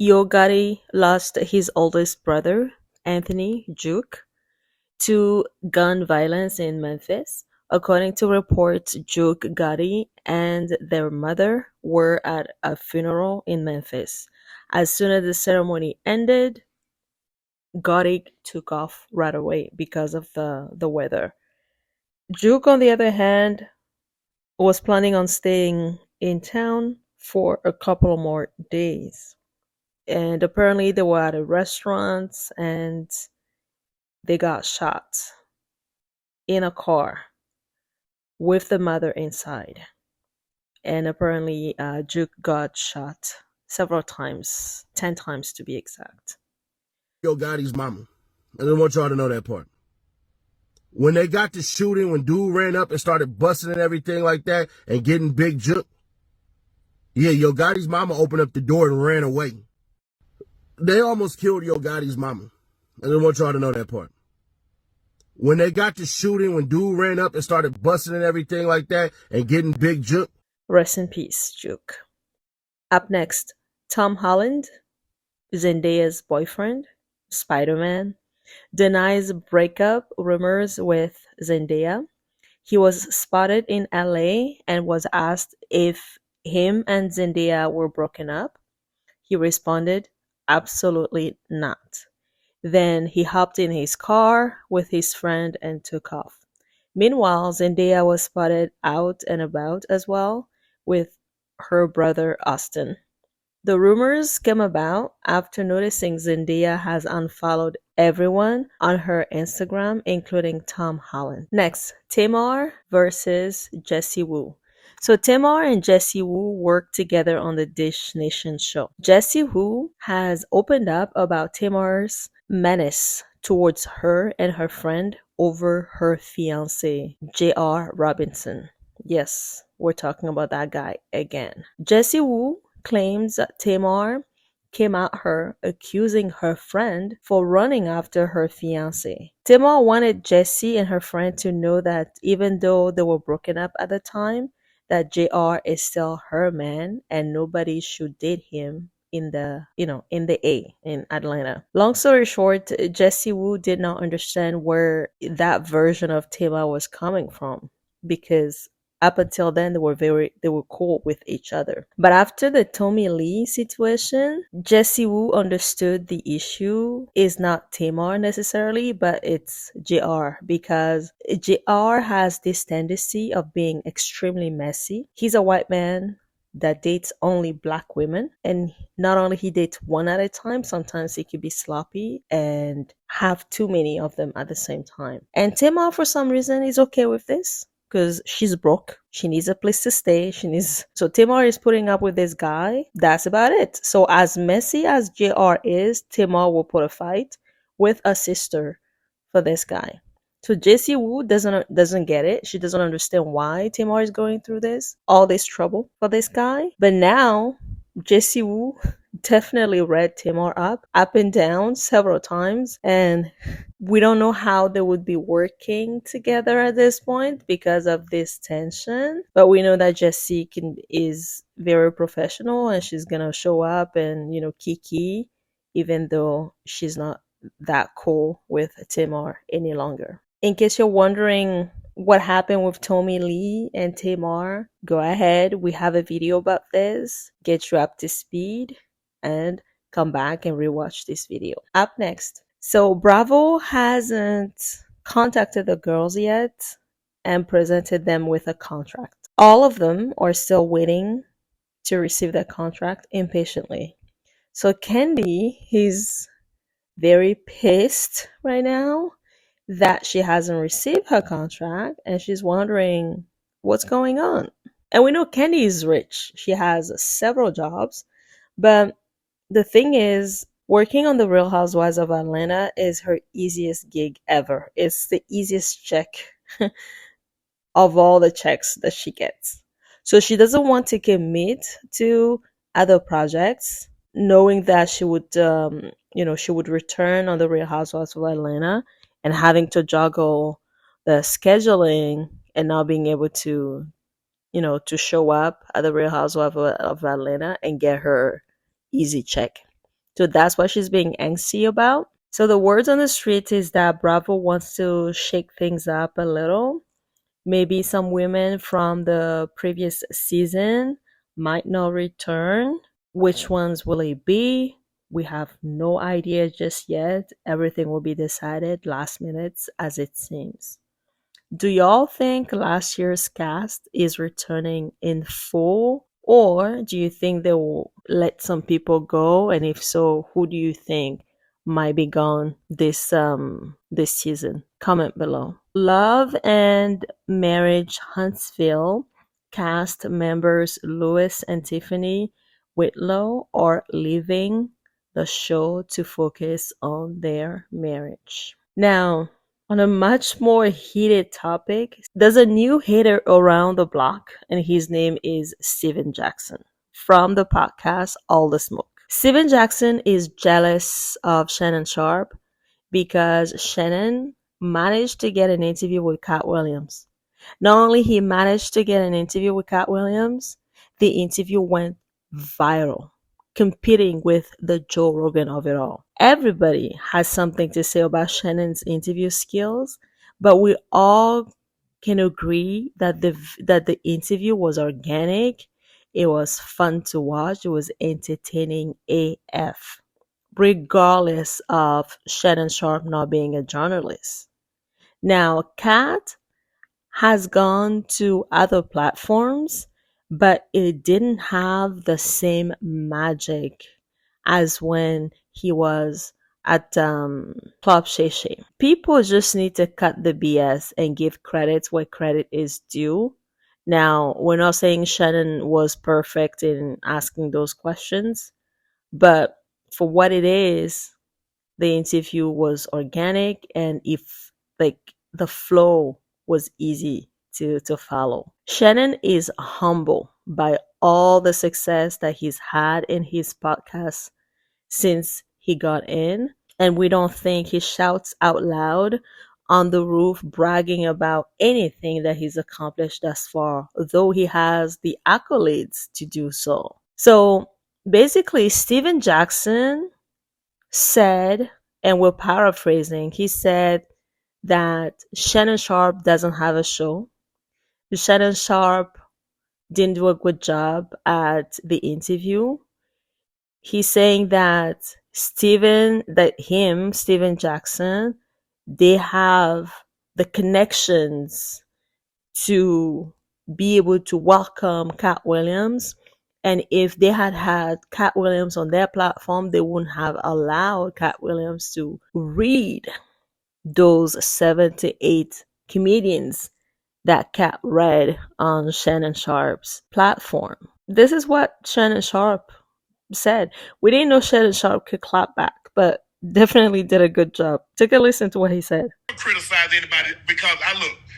Yogari lost his oldest brother, Anthony Jook, to gun violence in Memphis. According to reports, Jook Gotti and their mother were at a funeral in Memphis. As soon as the ceremony ended, Gotti took off right away because of the weather. Jook, on the other hand, was planning on staying in town for a couple of more days. And apparently they were at a restaurant and they got shot in a car with the mother inside. And apparently, Duke got shot several times, 10 times to be exact. Yo Gotti's mama. I just want y'all to know that part. When they got to shooting, when dude ran up and started busting and everything like that and getting big Jook, yeah, Yo Gotti's mama opened up the door and ran away. They almost killed Yo Gotti's mama. I just want y'all to know that part. When they got to shooting, when dude ran up and started busting and everything like that and getting big Jook. Rest in peace, Duke. Up next, Tom Holland, Zendaya's boyfriend, Spider-Man, denies breakup rumors with Zendaya. He was spotted in LA and was asked if him and Zendaya were broken up. He responded, absolutely not. Then he hopped in his car with his friend and took off. Meanwhile, Zendaya was spotted out and about as well with her brother Austin. The rumors came about after noticing Zendaya has unfollowed everyone on her Instagram, including Tom Holland. Next, Tamar versus Jessie Woo. So Tamar and Jessie Woo work together on the Dish Nation show. Jessie Woo has opened up about Tamar's menace towards her and her friend over her fiance, J.R. Robinson. Yes, we're talking about that guy again. Jessie Woo claims that Tamar came at her accusing her friend for running after her fiance. Tamar wanted Jessie and her friend to know that even though they were broken up at the time, that JR is still her man and nobody should date him in the A in Atlanta. Long story short, Jessie Woo did not understand where that version of Tamar was coming from because up until then they were cool with each other. But after the Tommy Lee situation, Jessie Woo understood the issue is not Tamar necessarily, but it's JR, because JR has this tendency of being extremely messy. He's a white man that dates only black women, and not only he dates one at a time, sometimes he could be sloppy and have too many of them at the same time. And Tamar, for some reason, is okay with this because she's broke. She needs a place to stay. So Tamar is putting up with this guy. That's about it. So as messy as JR is, Tamar will put a fight with a sister for this guy. So Jessie Woo doesn't get it. She doesn't understand why Tamar is going through all this trouble for this guy. But now Jessie Woo definitely read Tamar up and down several times, and we don't know how they would be working together at this point because of this tension. But we know that Jessie is very professional and she's gonna show up and kiki, even though she's not that cool with Tamar any longer. In case you're wondering what happened with Tommy Lee and Tamar, go ahead. We have a video about this. Get you up to speed and come back and rewatch this video. Up next. So Bravo hasn't contacted the girls yet and presented them with a contract. All of them are still waiting to receive that contract impatiently. So Candy, he's very pissed right now that she hasn't received her contract, and she's wondering what's going on. And we know Candy is rich. She has several jobs, but the thing is, working on the Real Housewives of Atlanta is her easiest gig ever. It's the easiest check of all the checks that she gets. So she doesn't want to commit to other projects, knowing that she would return on the Real Housewives of Atlanta and having to juggle the scheduling and not being able to show up at the Real Housewives of Atlanta and get her easy check. So that's what she's being angsty about. So the words on the street is that Bravo wants to shake things up a little. Maybe some women from the previous season might not return. Which ones will it be? We have no idea just yet. Everything will be decided last minute as it seems. Do y'all think last year's cast is returning in full? Or do you think they will let some people go? And if so, who do you think might be gone this season? Comment below. Love and Marriage Huntsville cast members Lewis and Tiffany Whitlow are leaving the show to focus on their marriage. Now, on a much more heated topic, there's a new hater around the block, and his name is Steven Jackson from the podcast All the Smoke. Steven Jackson is jealous of Shannon Sharpe because Shannon managed to get an interview with Cat Williams. Not only he managed to get an interview with Cat Williams, the interview went viral, competing with the Joe Rogan of it all. Everybody has something to say about Shannon's interview skills, but we all can agree that the interview was organic, it was fun to watch, it was entertaining AF, regardless of Shannon Sharpe not being a journalist. Now, Kat has gone to other platforms, but it didn't have the same magic as when he was at Club Shay Shay. People just need to cut the BS and give credit where credit is due. Now, we're not saying Shannon was perfect in asking those questions, but for what it is, the interview was organic, and if like the flow was easy to follow. Shannon is humble by all the success that he's had in his podcast since he got in, and we don't think he shouts out loud on the roof bragging about anything that he's accomplished thus far, though he has the accolades to do so. So basically, Steven Jackson said, and we're paraphrasing, he said that Shannon Sharpe doesn't have a show. Shannon Sharpe didn't do a good job at the interview. He's saying that Steven Jackson, they have the connections to be able to welcome Cat Williams. And if they had had Cat Williams on their platform, they wouldn't have allowed Cat Williams to read those 7 to 8 comedians that Cat read on Shannon Sharpe's platform. This is what Shannon Sharpe said. We didn't know Shannon Sharpe could clap back, but definitely did a good job. Take a listen to what he said. I don't criticize anybody because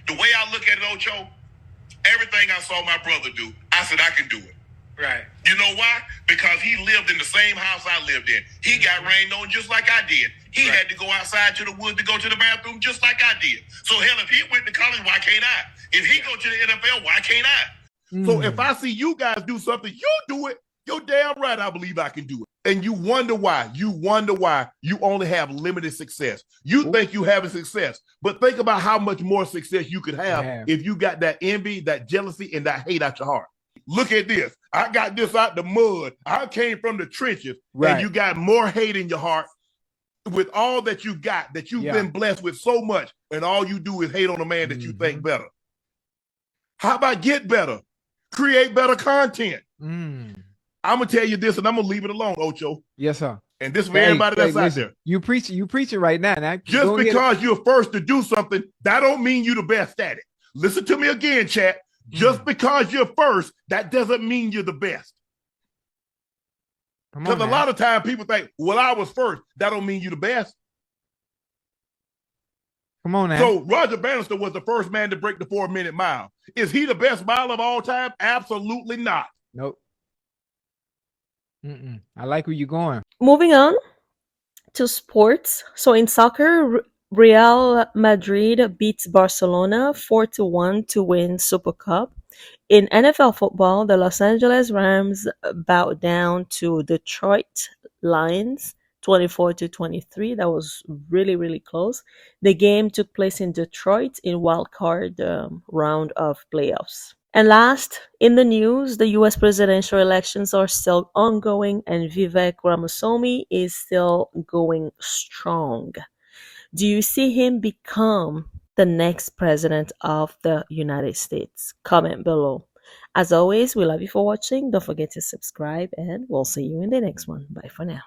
the way I look at it, Ocho, everything I saw my brother do, I said I can do it. Right. You know why? Because he lived in the same house I lived in. He got rained on just like I did. He had to go outside to the woods to go to the bathroom just like I did. So hell, if he went to college, why can't I? If he go to the NFL, why can't I? So if I see you guys do something, you do it. You're damn right. I believe I can do it. And you wonder why. You wonder why you only have limited success. You think you having success, but think about how much more success you could have if you got that envy, that jealousy, and that hate out your heart. Look at this. I got this out the mud. I came from the trenches, and you got more hate in your heart with all that you got, that you've been blessed with so much, and all you do is hate on a man that you think better. How about get better? Create better content. I'm going to tell you this, and I'm going to leave it alone, Ocho. Yes, sir. And this for everybody that's out there. You preach it right now. Just because you're first to do something, that don't mean you're the best at it. Listen to me again, chat. Just because you're first, that doesn't mean you're the best. Because a lot of times people think, well, I was first. That don't mean you're the best. Come on now. So Roger Bannister was the first man to break the 4-minute mile. Is he the best mile of all time? Absolutely not. Nope. I like where you're going. Moving on to sports. So in soccer, Real Madrid beats Barcelona 4-1 to win Super Cup. In NFL football, the Los Angeles Rams bowed down to Detroit Lions 24-23. That was really, really close. The game took place in Detroit in wild card round of playoffs. And last, in the news, the US presidential elections are still ongoing and Vivek Ramaswamy is still going strong. Do you see him become the next president of the United States? Comment below. As always, we love you for watching. Don't forget to subscribe and we'll see you in the next one. Bye for now.